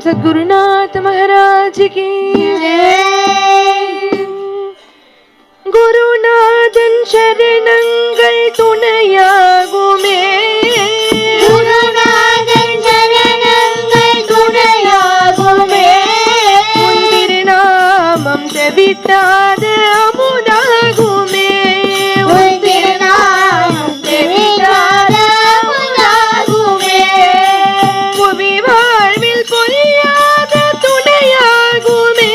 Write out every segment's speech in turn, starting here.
सद्गुरुनाथ महाराज की गुरुनाथन शरणंगल तुணையாகுமே गुरुनाथन शरणंगल तुணையாகுமே உன் திருநாமம் செவிட்டாத அமுதாகுமே உன் திருநாமம் செவிட்டாத அமுதாகுமே புவி வாழ்வில் பொய்யாத துணையாகுமே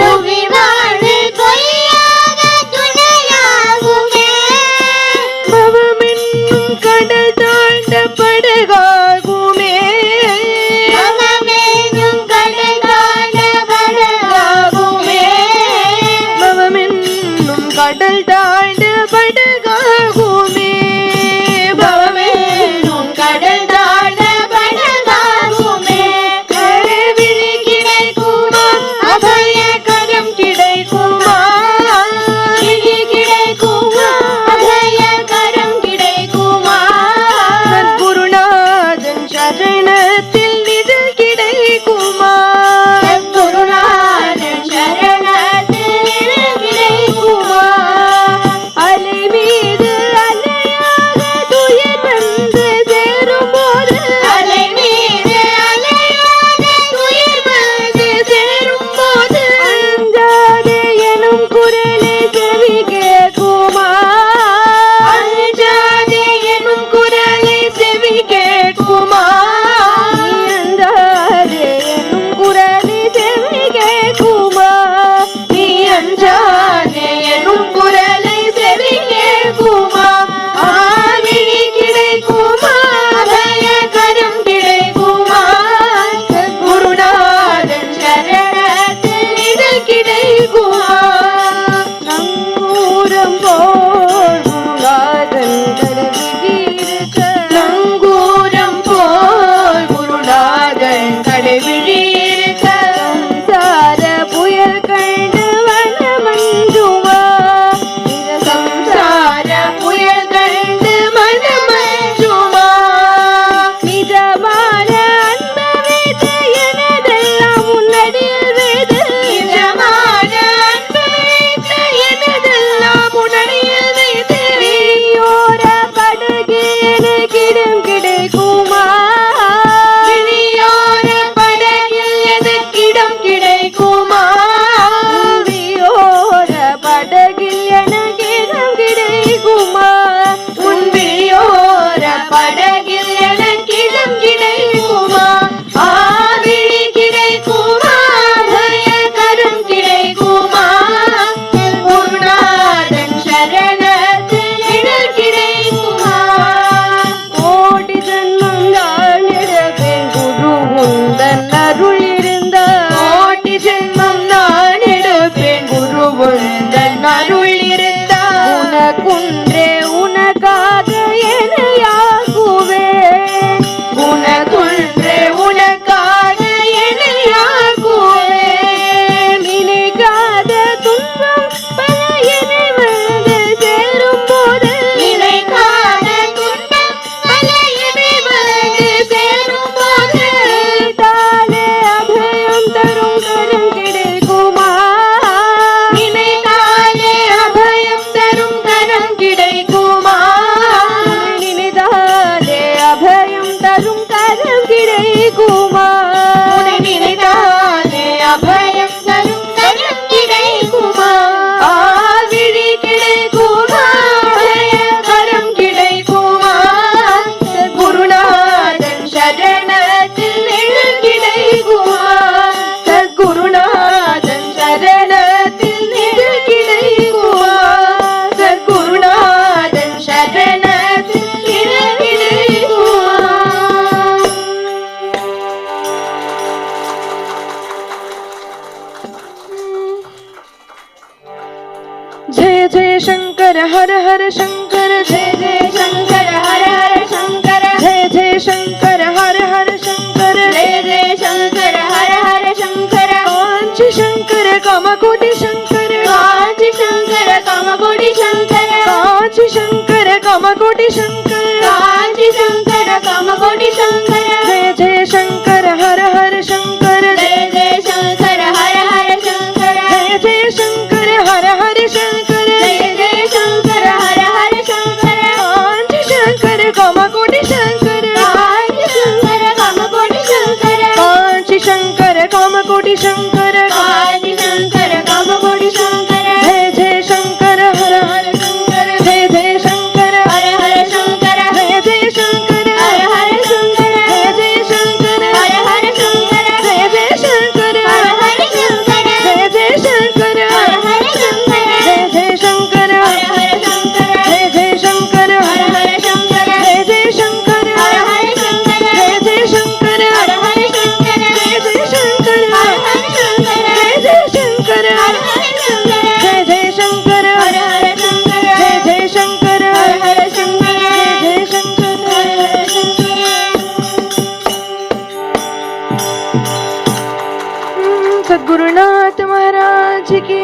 புவி வாழ்வில் பொய்யாத துணையாகுமே பவமென்னும் கடல் தாண்ட படகாகுமே பவமென்னும் கடல் தாண்ட படகாகுமே பவமென்னும் கடல் தாண்ட படகாகுமே பவமென்னும் கடல் தாண்ட படகாகுமே விழி கிடைக்குமா அபய கரம் கிடைக்குமா விழி கிடைக்குமா அபய கரம் கிடைக்குமா சத்குருநாதன் சரணத்தில் நிழல் கிடைக்குமா சத்குருநாதன் சரணத்தில் நிழல் கிடைக்குமா அலை மீது அலையாக துயர் வந்து சேரும் போது அலை மீது அலையாக துயர் வந்து சேரும் போது அஞ்சாதே எனும் குரலை செவி கேட்குமா அஞ்சாதே எனும் குரலை செவி கேட்குமா அஞ்சாதே எனும் குரலை செவி கேட்குமா நீ அஞ்சாதே எனும் குரலை செவி கேட்குமா ஆவிழி கிடைக்குமா அபய கரம் கிடைக்குமா குருநாதன் சரணத்தில் நிழல் கிடைக்குமா நங்கூரம் போல் குருநாதன் கருவிழிருக்க நங்கூரம் போல் குருநாதன் கடைவிழியிருக்க சம்சார புயல் கண்டு வனமஞ்சுமா சம்சார புயல் கண்டு மனமஞ்சுமா நிஜமான அன்பு வைத்து எனதெல்லாம் உன்னடியில் வைத்து நிஜமான அன்பு வைத்த எனதெல்லாம் உன்னில் வைத்து விழியோர படகு எனக்கிடம் கிடைக்குமா விழியோர படகில் எனக்கிடம் கிடைக்குமா விழியோர படகில் எனக்கிடம் கிடைக்குமா உன் விழியோர படகில் எனக்கிடம் கிடைக்குமா ஆவிழி கிடைக்குமா அபய கரம் கிடைக்குமா குருநாதன் சரணத்தில் நிழல் கிடைக்குமா கோடி ஜன்மம் நான் எடுப்பேன் குரு உந்தன் அருள் இருந்தால் கோடி ஜென்மம் நான் எடுப்பேன் குரு உந்தன் அருள் இருந்தால் உனக்குன்றே உனக்காக என்னையாக்குவேன் உனக்குன்றே உனக்காக என்னையாக்குவேன் நினைக்காத துன்பம் பல என்னை வந்து சேரும் போது நினைக்காத துன்பம் பல என்னை வந்து சேரும் போது தானே அபயம் தரும் கரம் கிடைக்குமா நினைத்தாலே அபயம் தரும் கரம் கிடைக்குமா நினைத்தாலே அபயம் தரும் கரம் கிடைக்குமா உன்னை நினைத்தாலே அபயம் தரும் கரம் கிடைக்குமா ஆவிழி கிடைக்குமா அபய கரம் கிடைக்குமா குருநாதன் சரணத்தில் நிழல் கிடைக்குமா சத்குருநாதன் சரணத்தில் நிழல் கிடைக்குமா சத்குருநாதன் சரணத்தில் நிழல் கிடைக்குமா जय जय शंकर हर हर शंकर जय जय शंकर हर हर शंकर जय जय शंकर हर हर शंकर जय जय शंकर हर हर शंकर कांची शंकर कामकोटि शंकर कांची शंकर कामकोटि शंकर कांची शंकर कामकोटि शंकर कांची शंकर कामकोटि शंकर जय जय शंकर हर हर कोटि शंकर आदि शंकर कामकोटि शंकर जय जय शंकर हर हर शंकर जय जय शंकर हर हर शंकर जय जय शंकर हर हर शंकर जय जय शंकर हर हर शंकर जय जय शंकर हर हर शंकर जय जय शंकर हर हर शंकर जय जय शंकर हर हर शंकर जय जय शंकर हर हर शंकर जय जय शंकर हर हर शंकर जय जय शंकर हर हर शंकर जय जय शंकर हर हर शंकर जय जय शंकर हर हर शंकर जय जय शंकर हर हर शंकर जय जय शंकर हर हर शंकर जय शंकर हर हर शंकर सद्गुरुनाथ महाराज की